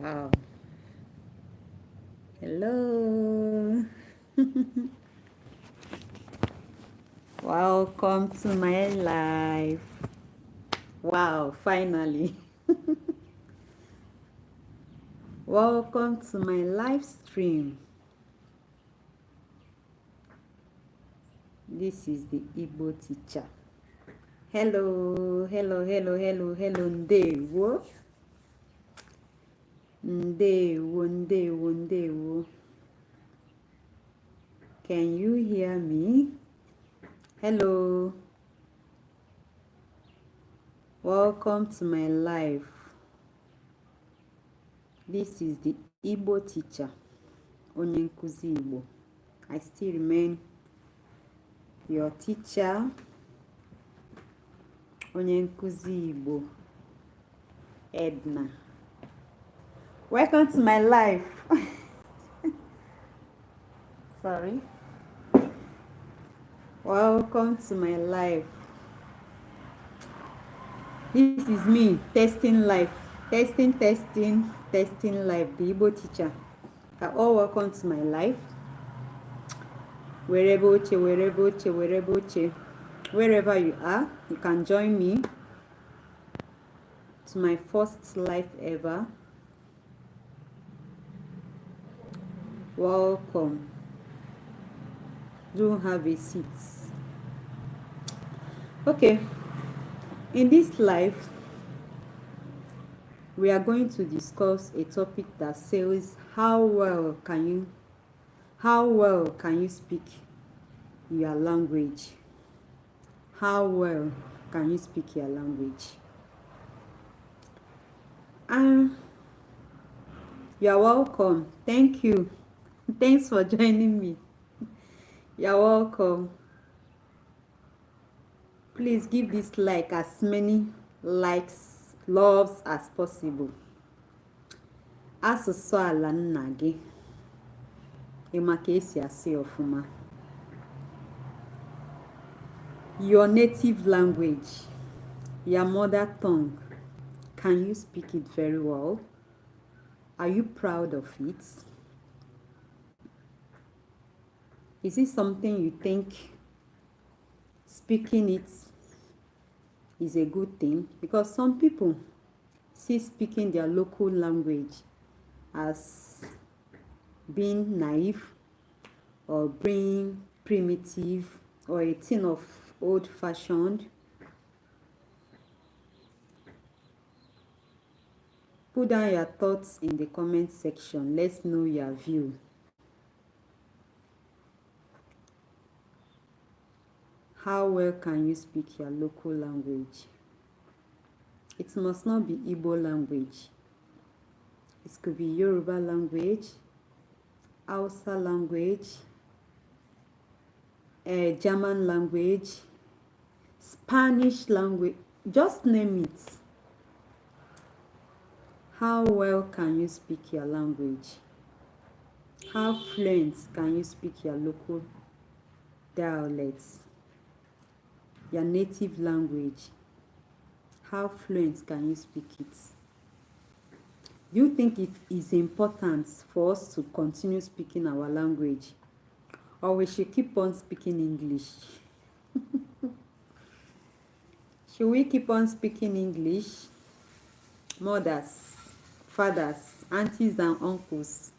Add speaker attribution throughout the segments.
Speaker 1: Wow. Hello. Welcome to my life. Wow, finally. Welcome to my live stream. This is the Igbo teacher. Hello, hello, hello, hello, hello, ndewo. Ndewo, ndewo, ndewo. Can you hear me? Hello. Welcome to my life. This is the Igbo teacher, onye nkuzi Igbo. I still remain your teacher, onye nkuzi Igbo, Edna. Welcome to my life. Sorry. Welcome to my life. This is me testing life. Testing life. The Igbo teacher. You are all welcome to my life. Wherever you are, you can join me to my first live ever. Welcome. Do have a seat. Okay. In this life, we are going to discuss a topic that says how well can you speak your language? How well can you speak your language? You're welcome. Thank you. Thanks for joining me. You're welcome. Please give this like as many likes, loves as possible. Asụsụ ala nna gị. Ịma ka esi asị ọfụma. Your native language, your mother tongue. Can you speak it very well? Are you proud of it? Is it something you think speaking it is a good thing? Because some people see speaking their local language as being naive or being primitive or a thing of old-fashioned. Put down your thoughts in the comment section. Let's know your view. How well can you speak your local language? It must not be Igbo language. It could be Yoruba language, Hausa language, German language, Spanish language. Just name it. How well can you speak your language? How fluent can you speak your local dialects? Your native language. How fluent can you speak it? Do you think it is important for us to continue speaking our language? Or we should keep on speaking English? Should we keep on speaking English? Mothers, fathers, aunties and uncles.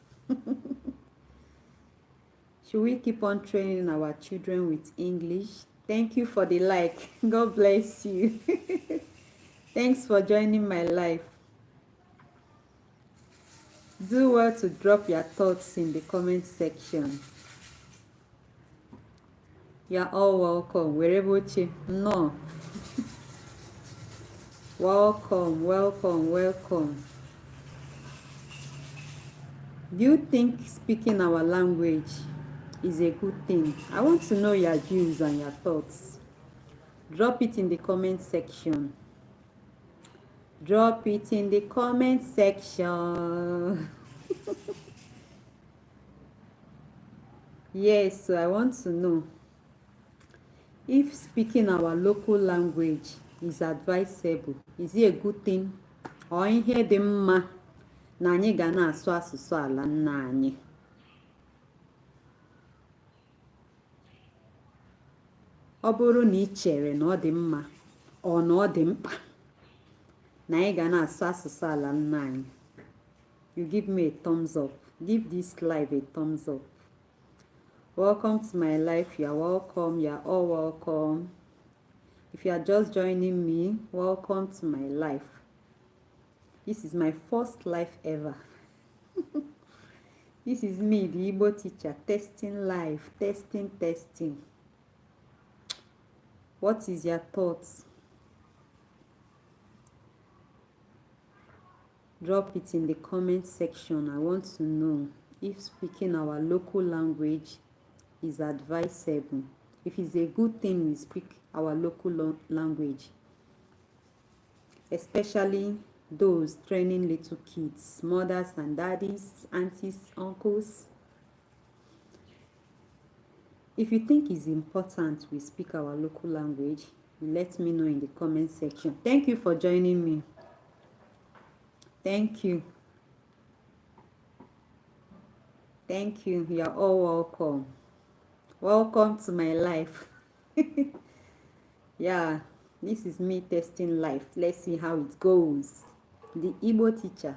Speaker 1: Should we keep on training our children with English? Thank you for the like. God bless you. Thanks for joining my life. Do well to drop your thoughts in the comment section. You're all welcome. Wherever you no. Welcome, welcome, welcome. Do you think speaking our language is a good thing? I want to know your views and your thoughts. Drop it in the comment section. Drop it in the comment section. Yes, so I want to know if speaking our local language is advisable. Is it a good thing? Or ihe dị mma na anyị ga na-asụ asụsụ ala nna anyị. Ọ bụrụ na ị chere na ọ dị mma ọ na ọ dị mkpa na anyị ga na-asụ asụsụ ala nna anyị, you give me a thumbs up. Give this live a thumbs up. Welcome to my life. You are welcome. You are all welcome. If you are just joining me, welcome to my life. This is my first life ever. This is me, the Igbo teacher, testing life, testing. What is your thoughts? Drop it in the comment section. I want to know if speaking our local language is advisable. If it's a good thing we speak our local language, especially those training little kids, mothers and daddies, aunties, uncles. If you think it's important we speak our local language, let me know in the comment section. Thank you for joining me. Thank you. Thank you. You are all welcome. Welcome to my life. Yeah, this is me testing life. Let's see how it goes. The Igbo teacher.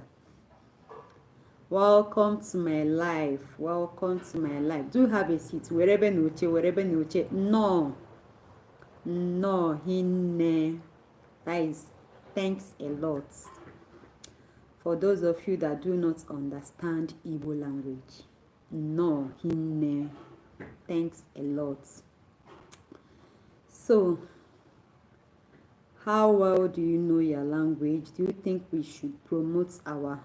Speaker 1: Welcome to my life. Welcome to my life. Do have a seat. Wherever noche. No. No. Hine. That is thanks a lot. For those of you that do not understand Igbo language. No. Hine. Thanks a lot. So, how well do you know your language? Do you think we should promote our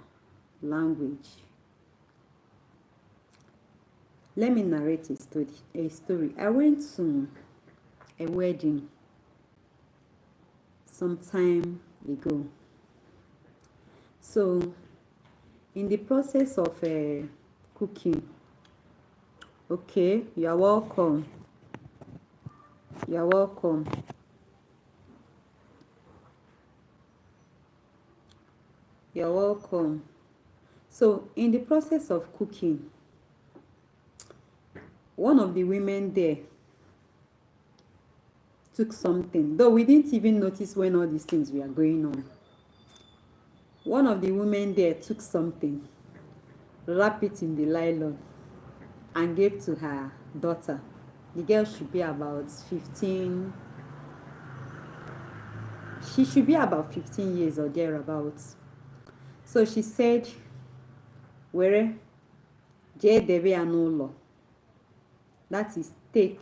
Speaker 1: language? Let me narrate a story. I went to a wedding some time ago. So, in the process of cooking, okay, you are welcome. You are welcome. You're welcome. So, in the process of cooking, one of the women there took something, though we didn't even notice when all these things were going on. One of the women there took something, wrapped it in the nylon, and gave to her daughter. The girl should be about 15. She should be about 15 years or thereabouts. So she said, were je debe anulo. That is take.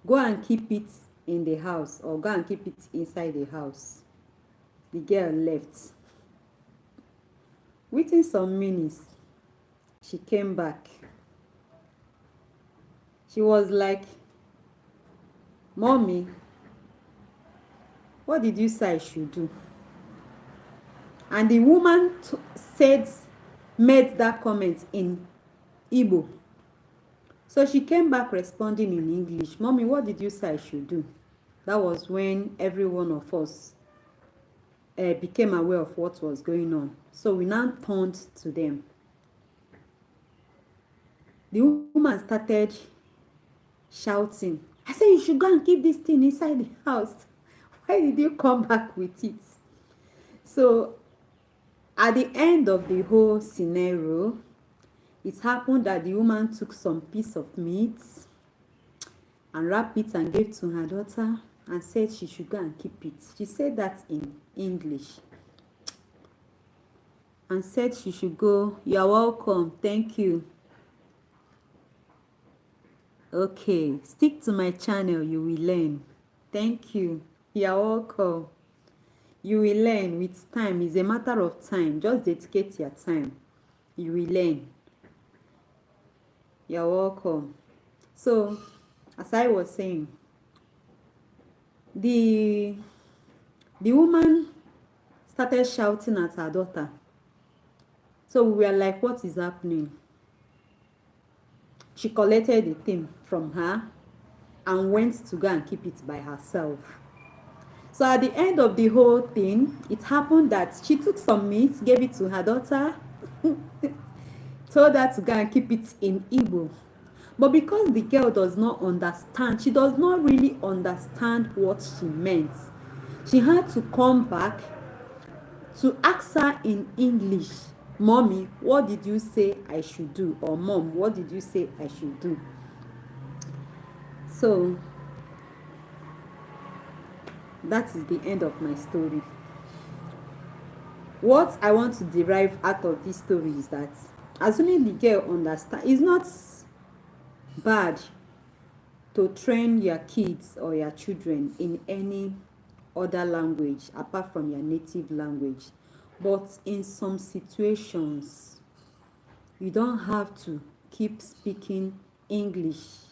Speaker 1: Go and keep it in the house, or go and keep it inside the house. The girl left. Within some minutes, she came back. She was like, Mommy, what did you say I should do? And the woman made that comment in Igbo. So she came back responding in English. Mommy, what did you say I should do? That was when every one of us became aware of what was going on. So we now turned to them. The woman started shouting, I said you should go and keep this thing inside the house. Why did you come back with it? So at the end of the whole scenario, it happened that the woman took some piece of meat and wrapped it and gave to her daughter and said she should go and keep it. She said that in English. And said she should go. You are welcome. Thank you. Okay. Stick to my channel. You will learn. Thank you. You are welcome. You will learn with time. It's a matter of time. Just dedicate your time. You will learn. You're welcome. So, as I was saying, the woman started shouting at her daughter. So we were like, what is happening? She collected the thing from her and went to go and keep it by herself. So at the end of the whole thing, it happened that she took some meat, gave it to her daughter, told her to go and keep it in Igbo. But because the girl does not understand, she does not really understand what she meant. She had to come back to ask her in English, "Mommy, what did you say I should do?" Or "Mom, what did you say I should do?" So that is the end of my story. What I want to derive out of this story is that assuming the girl understands, it's not bad to train your kids or your children in any other language apart from your native language. But in some situations, you don't have to keep speaking English,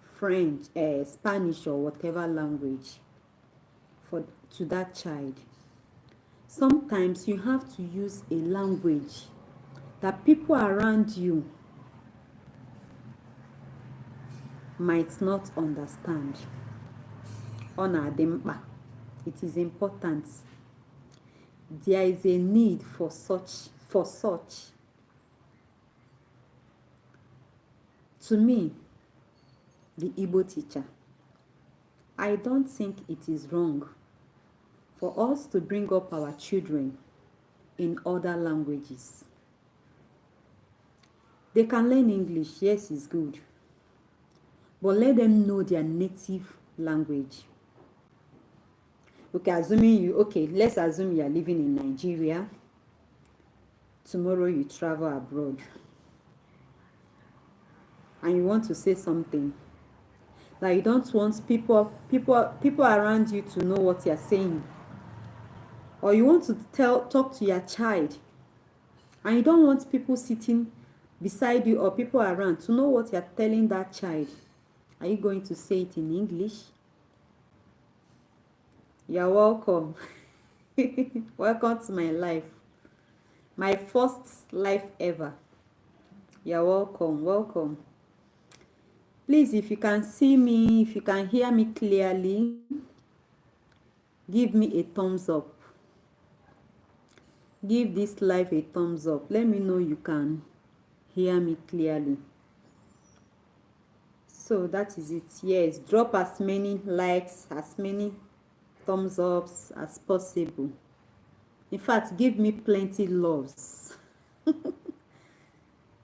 Speaker 1: French, Spanish, or whatever language to that child. Sometimes you have to use a language that people around you might not understand. It is important. There is a need for such. To me, the Igbo teacher, I don't think it is wrong for us to bring up our children in other languages. They can learn English, yes, it's good. But let them know their native language. Okay, let's assume you are living in Nigeria. Tomorrow you travel abroad. And you want to say something that you don't want people around you to know what you're saying. Or you want to talk to your child, and you don't want people sitting beside you or people around to know what you're telling that child. Are you going to say it in English? You're welcome. Welcome to my life. My first life ever. You're welcome. Please, if you can see me, if you can hear me clearly, give me a thumbs up. Give this live a thumbs up. Let me know you can hear me clearly. So that is it. Yes, drop as many likes, as many thumbs ups as possible. In fact, give me plenty loves.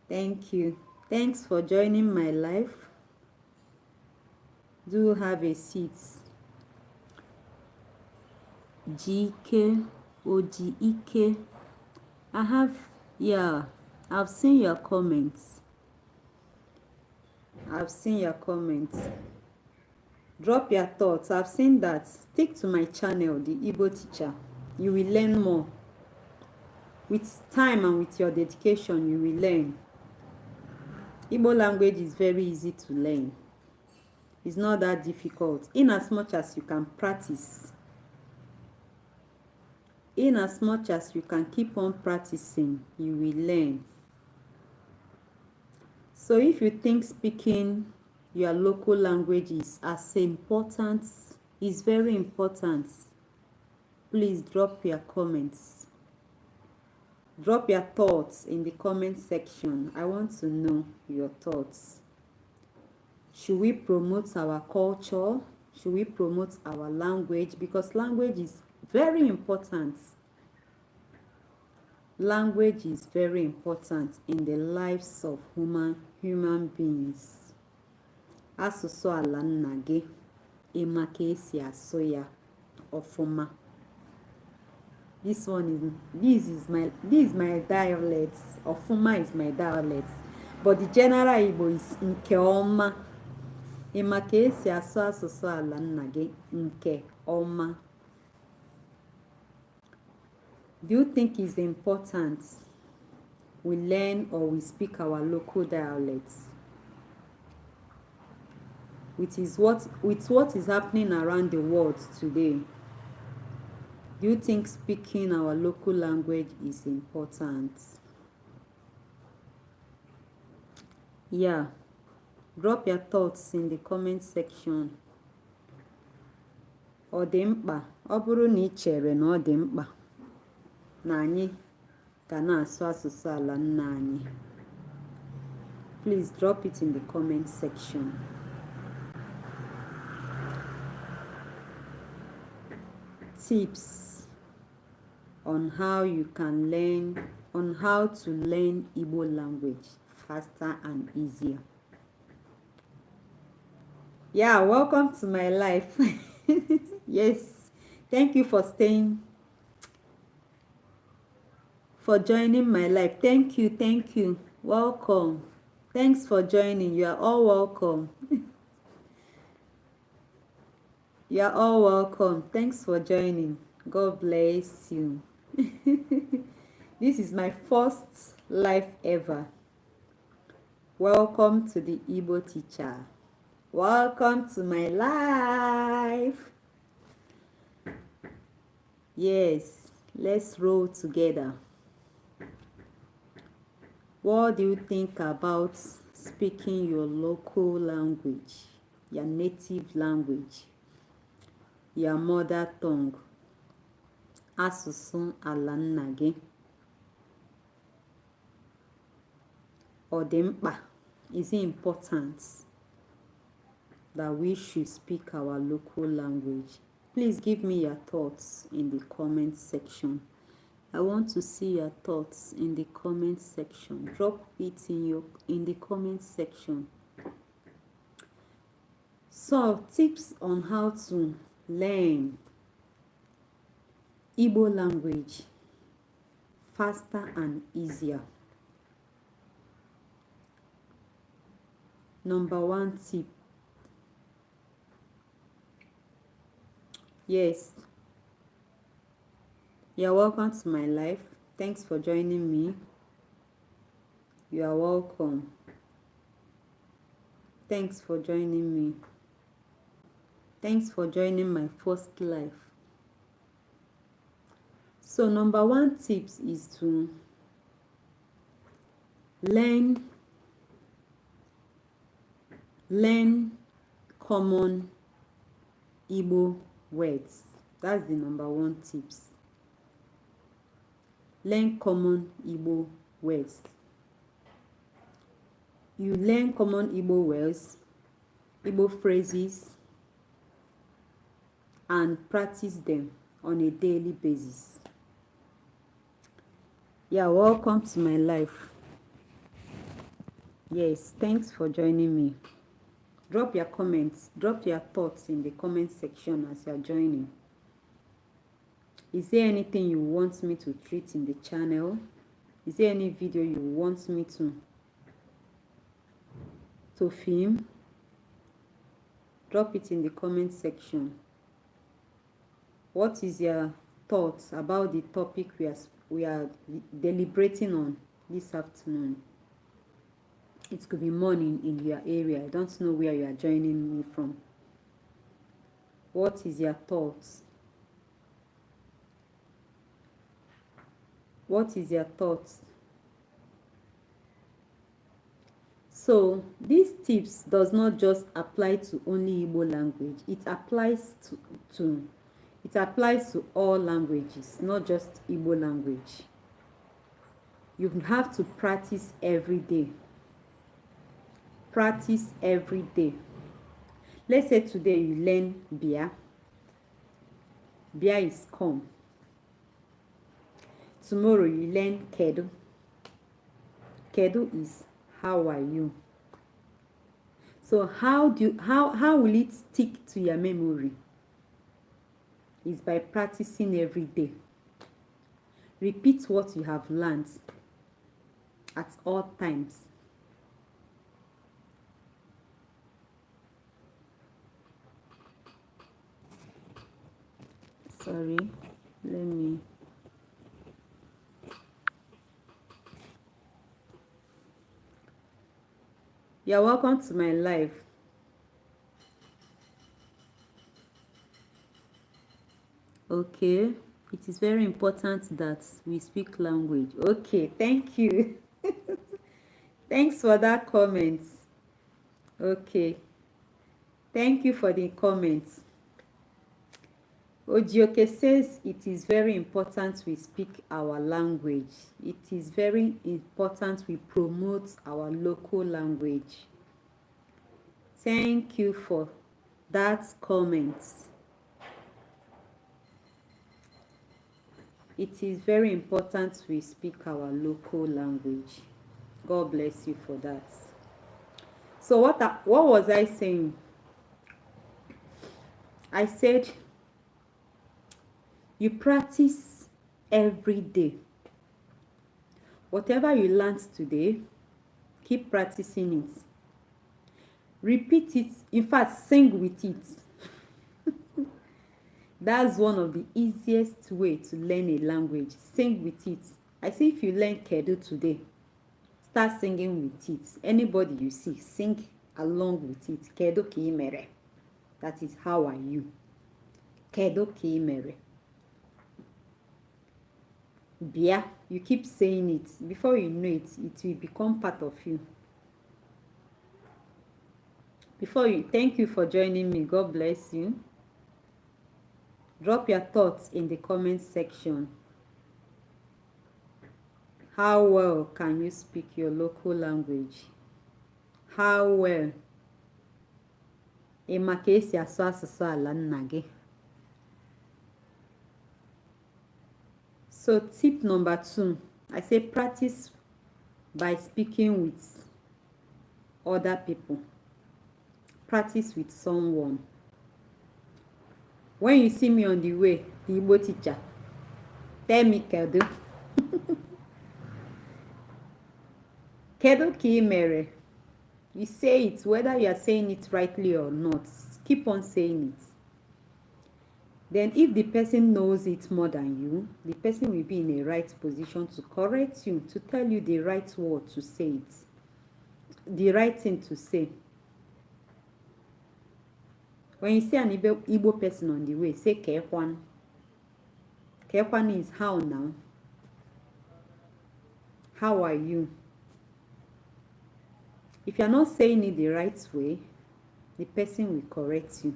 Speaker 1: Thank you. Thanks for joining my live. Do have a seat. GK OGEK. I've seen your comments. Drop your thoughts. I've seen that. Stick to my channel, the Igbo teacher. You will learn more. With time and with your dedication, you will learn. Igbo language is very easy to learn. It's not that difficult. In as much as you can practice. In as much as you can keep on practicing, you will learn. So if you think speaking your local language is as important, is very important, please drop your comments. Drop your thoughts in the comment section. I want to know your thoughts. Should we promote our culture? Should we promote our language? Because language is very important. Language is very important in the lives of human beings. Asụsụ ala nna gị, ịma ka esi asụ ya ọfụma. This is my dialect. Ọfụma is my dialect. But the general Igbo is nke ọma. Ịma ka esi asụ asụsụ ala nna gị nke ọma. Do you think it's important we learn or we speak our local dialects? With what is happening around the world today, do you think speaking our local language is important? Yeah. Drop your thoughts in the comment section. Ọ dị mkpa ọ bụrụ na ị chere na ọ dị mkpa na anyị ga na-asụ asụsụ ala nna anyị. Please drop it in the comment section. Tips on how to learn Igbo language faster and easier. Yeah, welcome to my life. Yes, thank you for joining my life. Thank you. Welcome. Thanks for joining. You are all welcome. You are all welcome. Thanks for joining. God bless you. This is my first live ever. Welcome to the Igbo teacher. Welcome to my life. Yes, let's roll together. What do you think about speaking your local language, your native language, your mother tongue? Asụsụ ala nna gị. Ọ dị mkpa? Is it important that we should speak our local language? Please give me your thoughts in the comment section. I want to see your thoughts in the comment section. Drop it in the comment section. So, tips on how to learn Igbo language faster and easier. Number 1 tip. Yes. You're welcome to my life. Thanks for joining me. You are welcome. Thanks for joining me. Thanks for joining my first live. So number 1 tips is to learn common Igbo words. That's the number 1 tips. Learn common Igbo words. You learn common Igbo words, Igbo phrases, and practice them on a daily basis. Yeah, welcome to my life. Yes, thanks for joining me. Drop your comments, drop your thoughts in the comment section as you're joining. Is there anything you want me to treat in the channel? Is there any video you want me to film? Drop it in the comment section. What is your thoughts about the topic we are deliberating on this afternoon? It could be morning in your area. I don't know where you are joining me from. What is your thoughts? What is your thoughts? So these tips does not just apply to only Igbo language. It applies to all languages, not just Igbo language. You have to practice every day. Practice every day. Let's say today you learn Bia. Bia is come. Tomorrow you learn Kedu. Kedu is how are you? So how will it stick to your memory? Is by practicing every day. Repeat what you have learned at all times. Sorry, let me. You're welcome to my live. Okay, it is very important that we speak language. Okay, thank you. Thanks for that comment. Okay, thank you for the comments. Ojioke says it is very important we speak our language. It is very important we promote our local language. Thank you for that comment. It is very important we speak our local language. God bless you for that. So what was I saying? I said you practice every day. Whatever you learned today, keep practicing it. Repeat it. In fact, sing with it. That's one of the easiest way to learn a language. Sing with it. I say if you learn Kedu today, start singing with it. Anybody you see, sing along with it. Kedu ki mere. That is how are you. Kedu ki mere. Bia, you keep saying it. Before you know it, it will become part of you. Thank you for joining me. God bless you. Drop your thoughts in the comment section. How well can you speak your local language? How well? Ịma ka esi asụ asụsụ ala nna gị. So tip number 2, I say practice by speaking with other people. Practice with someone. When you see me on the way, the Igbo teacher, tell me Kedu. Kedu ki mere. You say it, whether you are saying it rightly or not. Keep on saying it. Then if the person knows it more than you, the person will be in a right position to correct you, to tell you the right word to say it. The right thing to say. When you see an Igbo person on the way, say Kekwan. Kekwan is how now? How are you? If you are not saying it the right way, the person will correct you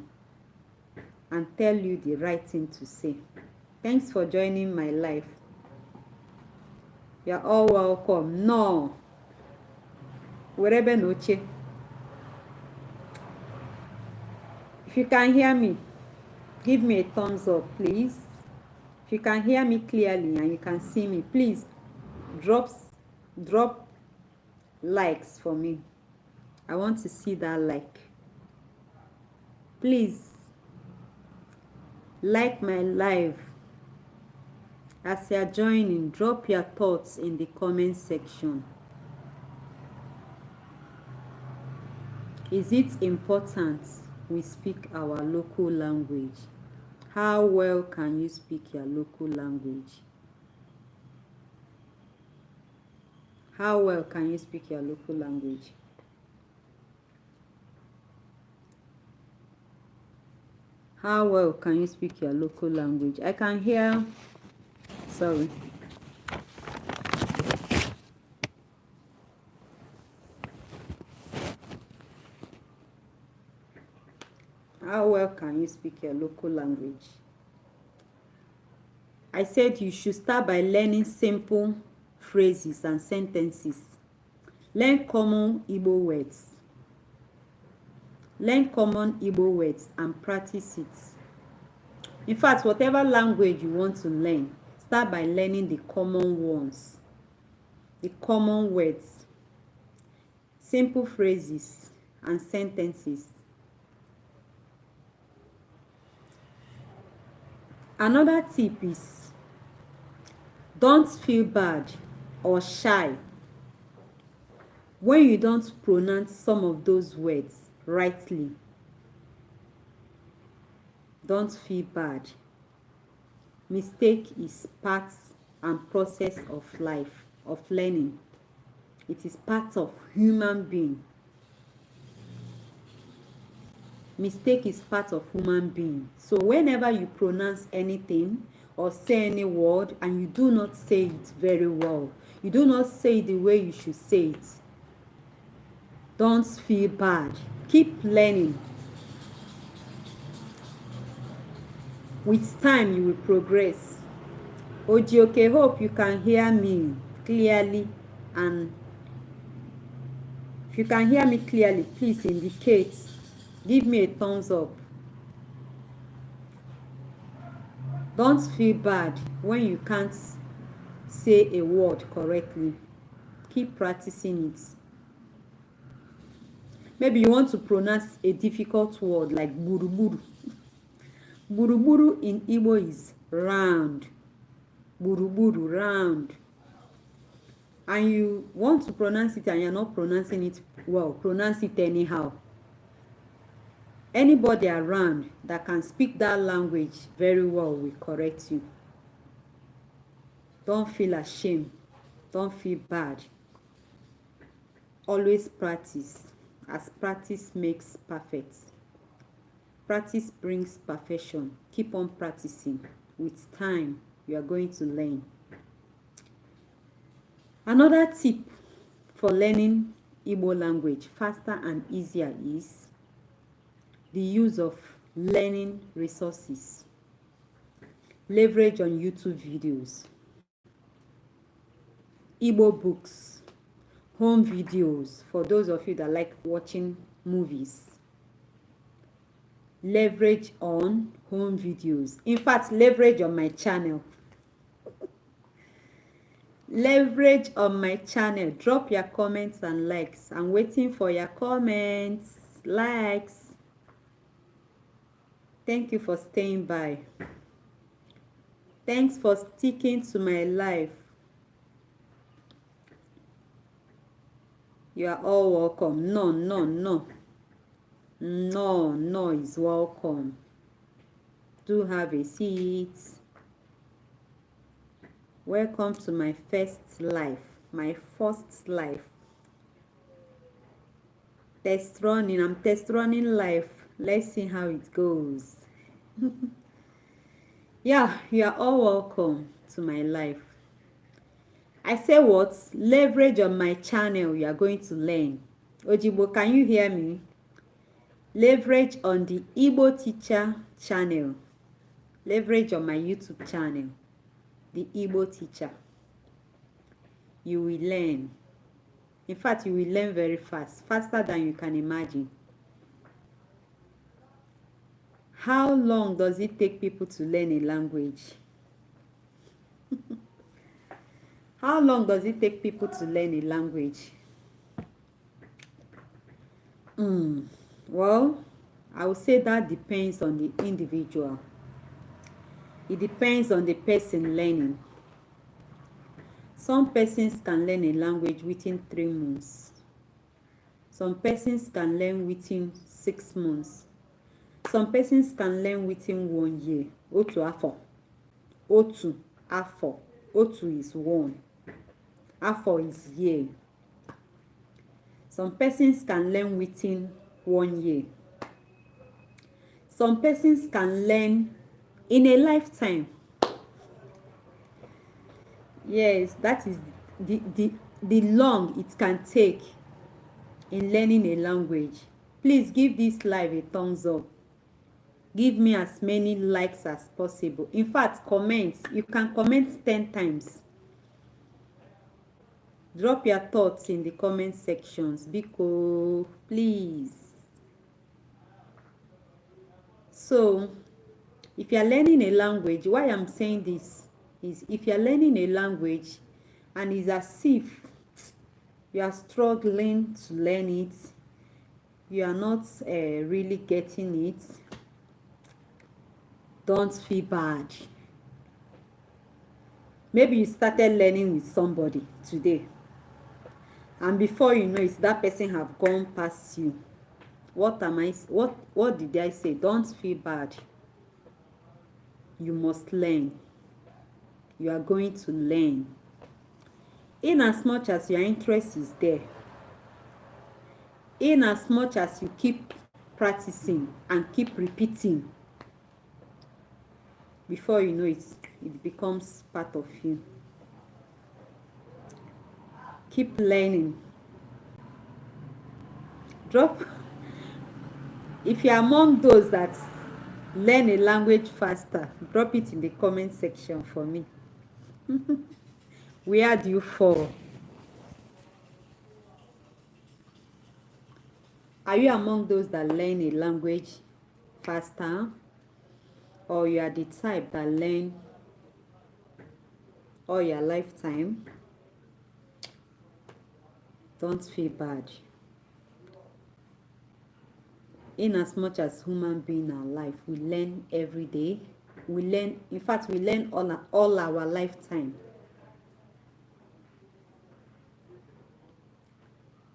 Speaker 1: and tell you the right thing to say. Thanks for joining my life. You are all welcome. No. Wherever noche. If you can hear me, give me a thumbs up, please. If you can hear me clearly and you can see me, please drop likes for me. I want to see that like. Please like my live. As you are joining, drop your thoughts in the comment section. Is it important we speak our local language? How well can you speak your local language? How well can you speak your local language? How well can you speak your local language? I can hear, sorry. How well can you speak your local language? I said you should start by learning simple phrases and sentences. Learn common Igbo words. Learn common Igbo words and practice it. In fact, whatever language you want to learn, start by learning the common ones, the common words, simple phrases and sentences. Another tip is don't feel bad or shy when you don't pronounce some of those words rightly. Don't feel bad. Mistake is part and process of life, of learning. It is part of human being. Mistake is part of human being. So whenever you pronounce anything or say any word and you do not say it very well, you do not say it the way you should say it, don't feel bad. Keep learning. With time, you will progress. Ojioke, hope you can hear me clearly. And if you can hear me clearly, please indicate. Give me a thumbs up. Don't feel bad when you can't say a word correctly. Keep practicing it. Maybe you want to pronounce a difficult word like buruburu. Buruburu in Igbo is round. Buruburu, round. And you want to pronounce it and you're not pronouncing it well. Pronounce it anyhow. Anybody around that can speak that language very well will correct you. Don't feel ashamed. Don't feel bad. Always practice, as practice makes perfect. Practice brings perfection. Keep on practicing. With time, you are going to learn. Another tip for learning Igbo language faster and easier is the use of learning resources. Leverage on YouTube videos, Igbo books, home videos for those of you that like watching movies. Leverage on home videos. In fact, leverage on my channel. Leverage on my channel. Drop your comments and likes. I'm waiting for your comments, likes. Thank you for staying by. Thanks for sticking to my life. You are all welcome. No is welcome. Do have a seat. Welcome to my first life. My first life. Test running. I'm test running life. Let's see how it goes. Yeah, you are all welcome to my life. I say what? Leverage on my channel. You are going to learn. Ojibo, can you hear me? Leverage on the Igbo teacher channel. Leverage on my YouTube channel. The Igbo teacher. You will learn. In fact, you will learn very fast. Faster than you can imagine. How long does it take people to learn a language? How long does it take people to learn a language? Well, I would say that depends on the individual. It depends on the person learning. Some persons can learn a language within 3 months. Some persons can learn within 6 months. Some persons can learn within 1 year. Otu afọ. Otu afọ. Otu is 1. Afọ is year. Some persons can learn within 1 year. Some persons can learn in a lifetime. Yes, that is the long it can take in learning a language. Please give this live a thumbs up. Give me as many likes as possible. In fact, comment. You can comment 10 times. Drop your thoughts in the comment sections. Biko, please. So, if you are learning a language, why I'm saying this is if you are learning a language and it's as if you are struggling to learn it, you are not really getting it, don't feel bad. Maybe you started learning with somebody today, and before you know it, that person have gone past you. What did I say? Don't feel bad. You must learn. You are going to learn. In as much as your interest is there, in as much as you keep practicing and keep repeating, before you know it, it becomes part of you. Keep learning. Drop. If you're among those that Learn a language faster. Drop it in the comment section for me. Where do you fall? Are you among those that learn a language faster? Or you are the type that learn all your lifetime? Don't feel bad. In as much as human being are life, we learn every day. We learn, in fact, we learn all our lifetime.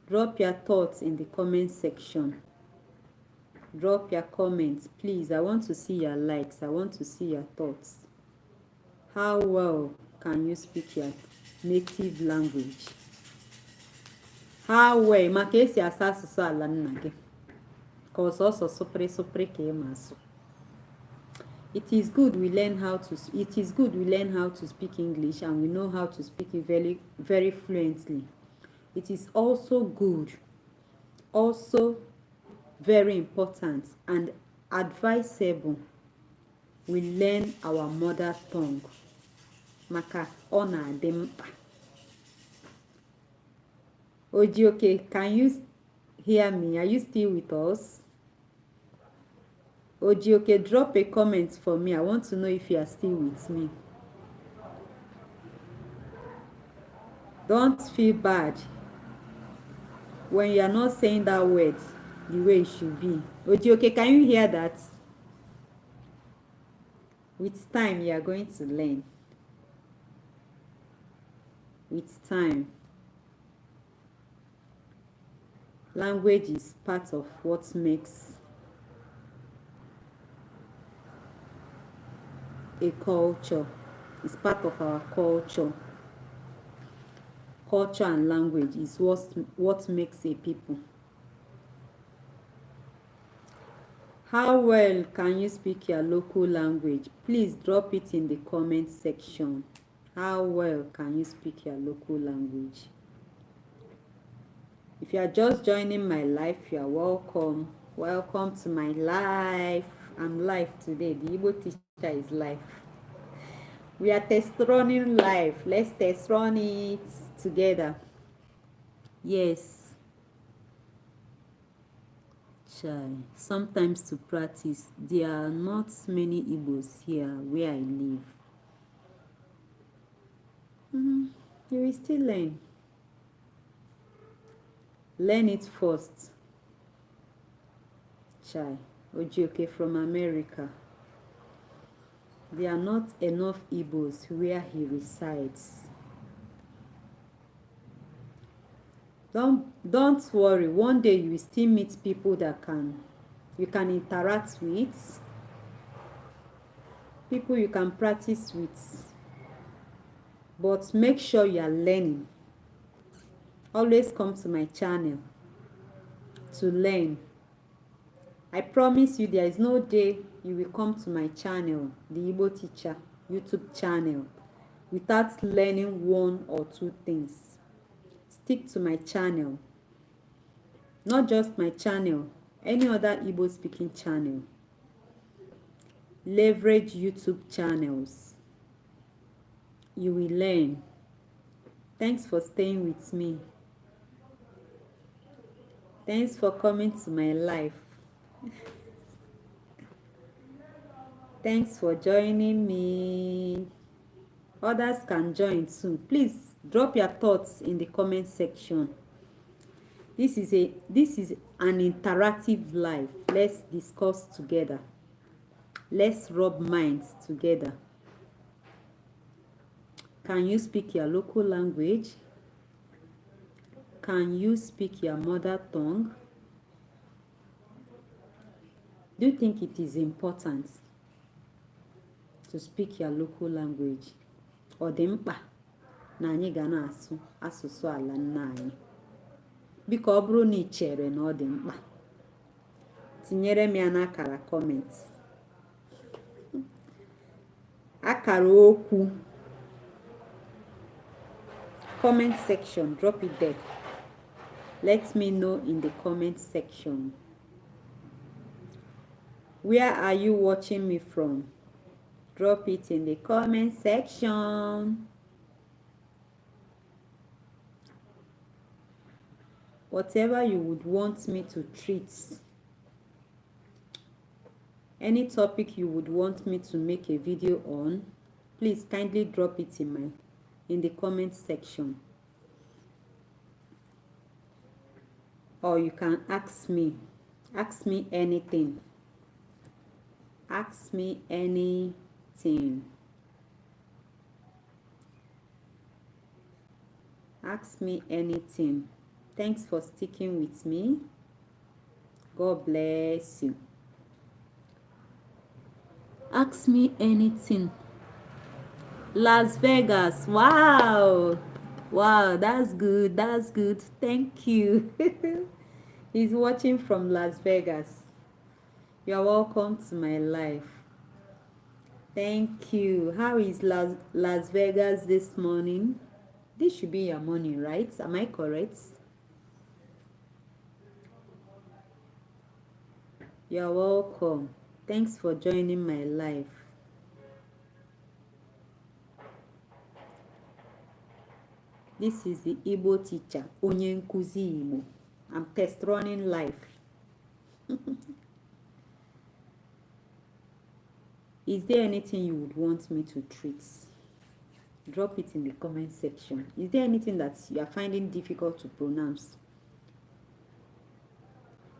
Speaker 1: Drop your thoughts in the comment section. Drop your comments, please. I want to see your likes. I want to see your thoughts. How well can you speak your native language? How well? Maka esi asa asụsụ ala nna gị. Ka ọsọsọ sopre ka ị ma asụ. It is good we learn how to speak English, and we know how to speak it very, very fluently. It is also good, also very important and advisable we learn our mother tongue. Maka ọ na-adị mkpa. Ojioke, can you hear me? Are you still with us? Ojioke, drop a comment for me. I want to know if you are still with me. Don't feel bad when you are not saying that word the way it should be. Ojioke, can you hear that? With time, you are going to learn. With time. Language is part of what makes a culture. It's part of our culture. Culture and language is what makes a people. How well can you speak your local language? Please drop it in the comment section. How well can you speak your local language? If you are just joining my life, you are welcome. Welcome to my life. I'm live today. The Igbo teacher is live. We are test running live. Let's test run it together. Yes. Chai. Sometimes to practice. There are not many Igbos here where I live. You will still learn. Learn it first. Chai. Ojioke from America. There are not enough Igbos where he resides. Don't worry. One day you will still meet people that you can interact with. People you can practice with. But make sure you are learning. Always come to my channel to learn. I promise you there is no day you will come to my channel, the Igbo Teacher YouTube channel, without learning one or two things. Stick to my channel. Not just my channel, any other Igbo speaking channel. Leverage YouTube channels. You will learn. Thanks for staying with me. Thanks for coming to my life. Thanks for joining me. Others can join too. Please drop your thoughts in the comment section. This is an interactive live. Let's discuss together. Let's rub minds together. Can you speak your local language? Can you speak your mother tongue? Do you think it is important to speak your local language? Ọ dị mkpa na anyị ga na-asụ asụsụ ala nna anyị? Biko ọ bụrụ na ị chere na ọ dị mkpa, tinyere m ya n'akara comment. Akara okwu. Comment section, drop it there. Let me know in the comment section. Where are you watching me from? Drop it in the comment section. Whatever you would want me to treat, any topic you would want me to make a video on, please kindly drop it in the comment section. Or you can ask me anything. Ask me anything. Ask me anything. Thanks for sticking with me. God bless you. Ask me anything. Las Vegas. Wow. Wow, that's good. That's good. Thank you. He's watching from Las Vegas. You're welcome to my life. Thank you. How is Las Vegas this morning? This should be your morning, right? Am I correct? You're welcome. Thanks for joining my life. This is the Igbo teacher, Onye Nkuzi Igbo. I'm test running life. Is there anything you would want me to treat? Drop it in the comment section. Is there anything that you are finding difficult to pronounce?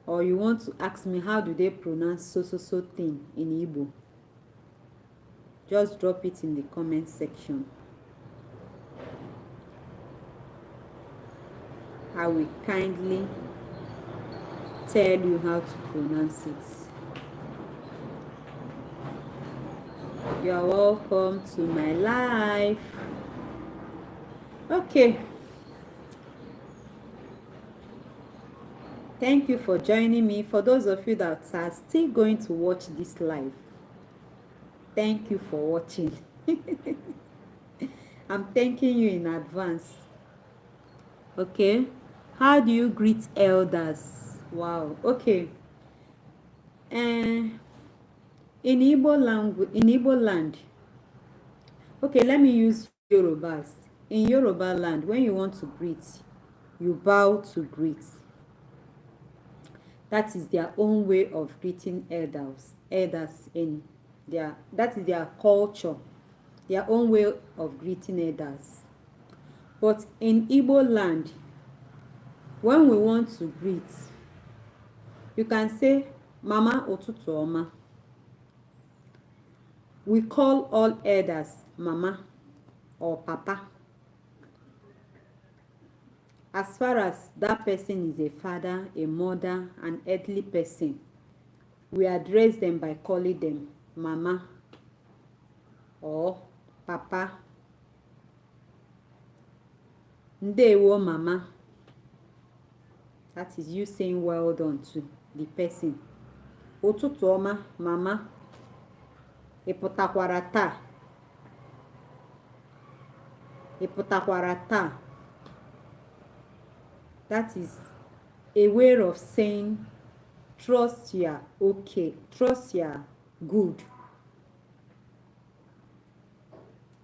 Speaker 1: Or you want to ask me how do they pronounce so thing in Igbo? Just drop it in the comment section. I will kindly tell you how to pronounce it. You're welcome to my life. Okay. Thank you for joining me. For those of you that are still going to watch this live, thank you for watching. I'm thanking you in advance. Okay. How do you greet elders? Wow. Okay. In Igbo language, in Igbo land. Okay, let me use Yorubas. In Yoruba land, when you want to greet, you bow to greet. That is their own way of greeting elders in that is their culture, their own way of greeting elders. But in Igbo land, when we want to greet, you can say Mama Ụtụtụ ọma. We call all elders Mama or Papa. As far as that person is a father, a mother, an earthly person, we address them by calling them Mama or Papa. Ndewo Mama. That is you saying well done to the person. Ụtụtụ ọma Mama. Ịpụtakwara taa. Ịpụtakwara taa. That is a way of saying trust you are okay, trust you are good.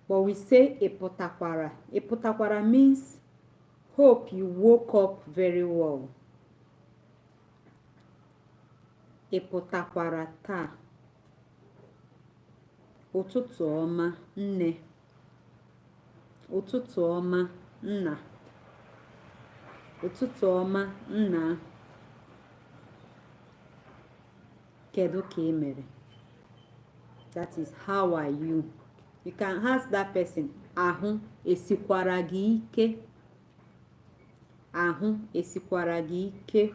Speaker 1: But we say ịpụtakwara. Ịpụtakwara means hope you woke up very well. Ịpụtakwara taa. Ụtụtụ ọma nne. Ụtụtụ ọma nna. Ụtụtụ ọma nna. Kedu ka ị mere? That is how are you? You can ask that person, ahụ esikwara gị ike? Ahụ esikwara gị ike?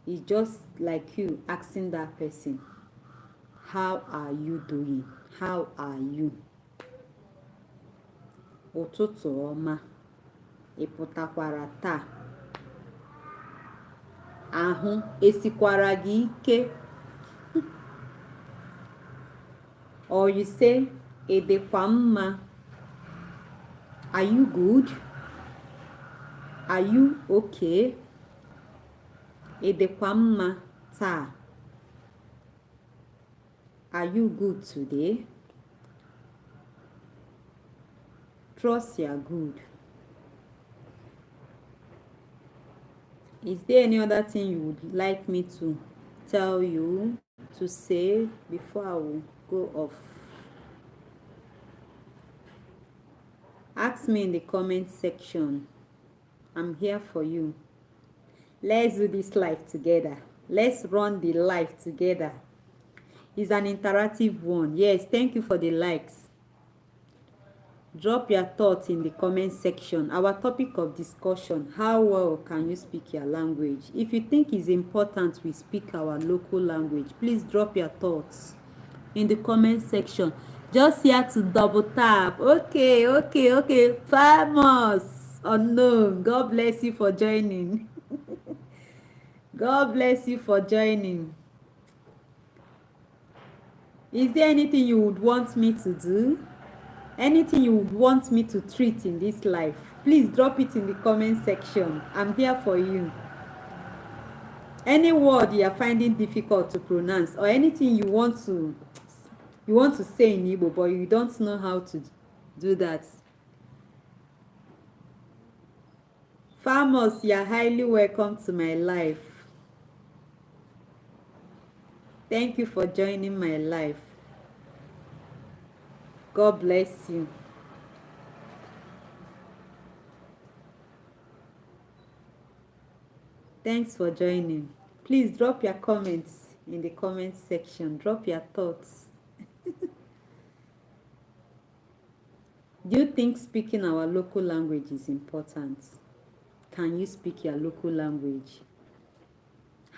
Speaker 1: It's just like you asking that person, how are you doing? How are you? Ụtụtụ ọma. Ịpụtakwara taa. Ahụ esikwara gị ike? Or you say, edekwa mma. Are you good? Are you okay? Edekwa mma taa. Are you good today? Trust you are good. Is there any other thing you would like me to tell you, to say before I will go off? Ask me in the comment section. I'm here for you. Let's do this life together. Let's run the life together. It's an interactive one. Yes, thank you for the likes. Drop your thoughts in the comment section. Our topic of discussion: how well can you speak your language? If you think it's important we speak our local language, please drop your thoughts in the comment section. Just here to double tap. Okay. Famous unknown. God bless you for joining. God bless you for joining. Is there anything you would want me to do? Anything you would want me to treat in this life? Please drop it in the comment section. I'm here for you. Any word you are finding difficult to pronounce, or anything you want to say in Igbo but you don't know how to do that. Farmers, you are highly welcome to my life. Thank you for joining my life. God bless you. Thanks for joining. Please drop your comments in the comment section. Drop your thoughts. Do you think speaking our local language is important? Can you speak your local language?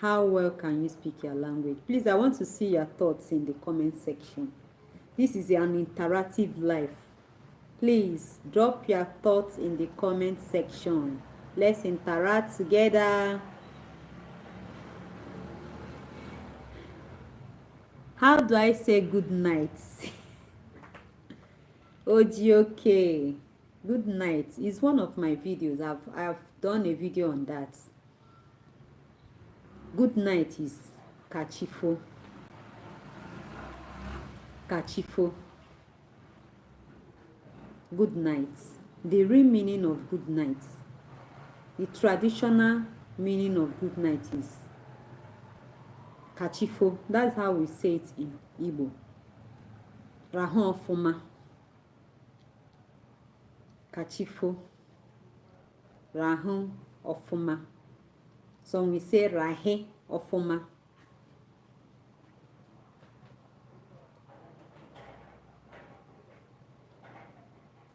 Speaker 1: How well can you speak your language? Please, I want to see your thoughts in the comment section. This is an interactive life. Please drop your thoughts in the comment section. Let's interact together. How do I say good night? Okay. Good night is one of my videos. I've done a video on that. Good night is kachifo. Kachifo. Good night. The real meaning of good night, the traditional meaning of good night is kachifo. That's how we say it in Igbo. Rahon ofuma. Kachifo. Rahon ofuma. So we say rahe ofuma.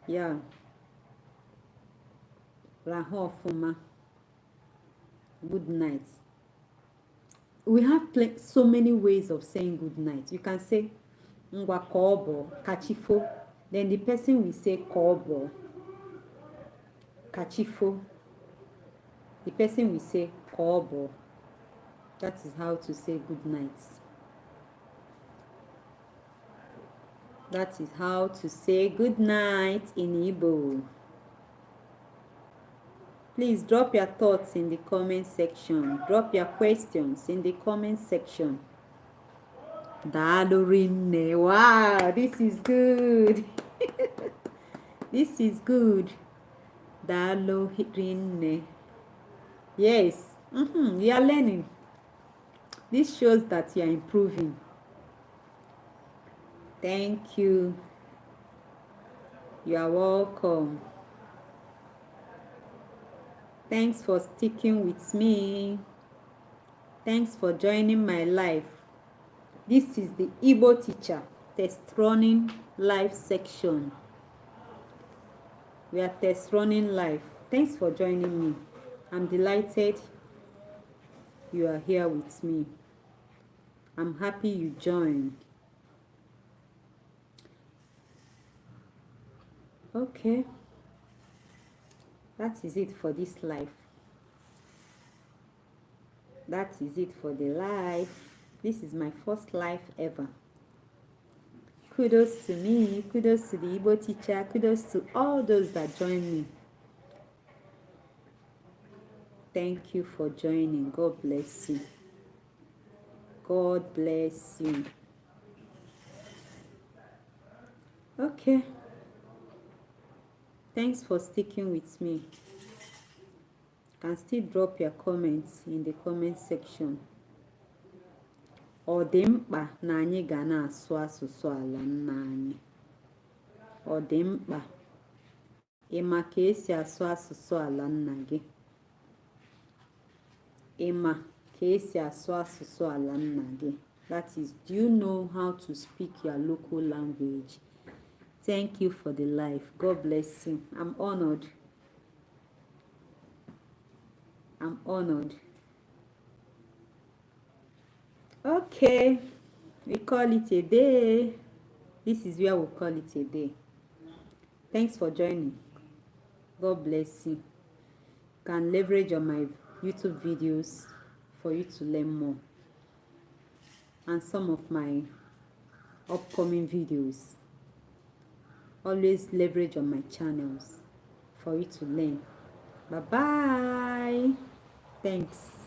Speaker 1: Yeah. Rahon ofuma. Good night. We have so many ways of saying good night. You can say ngwa kobo, kachifo. Then the person will say kobo, kachifo. The person will say kobo. That is how to say good night. That is how to say good night in Igbo. Please drop your thoughts in the comment section. Drop your questions in the comment section. Dalurinne. Wow, this is good. This is good. Dalurinne. Yes, you are learning. This shows that you are improving. Thank you. You are welcome. Thanks for sticking with me. Thanks for joining my life. This is the Igbo teacher test running live section. We are test running live. Thanks for joining me. I'm delighted you are here with me. I'm happy you joined. Okay. That is it for this life. That is it for the life. This is my first life ever. Kudos to me. Kudos to the Igbo teacher. Kudos to all those that join me. Thank you for joining. God bless you. God bless you. Okay. Thanks for sticking with me. You can still drop your comments in the comment section. Ọ dị mkpa na anyị ga na-asụ asụsụ ala nna anyị? Ọ dị mkpa ịma ka esi asụ asụsụ ala nna gị? Ịma ka esi asụ asụsụ ala nna gị? That is, do you know how to speak your local language? Thank you for the life. God bless you. I'm honored. I'm honored. Okay, we call it a day. This is where we call it a day. Thanks for joining. God bless you. You can leverage on my YouTube videos for you to learn more, and some of my upcoming videos. Always leverage on my channels for you to learn. Bye bye. Thanks.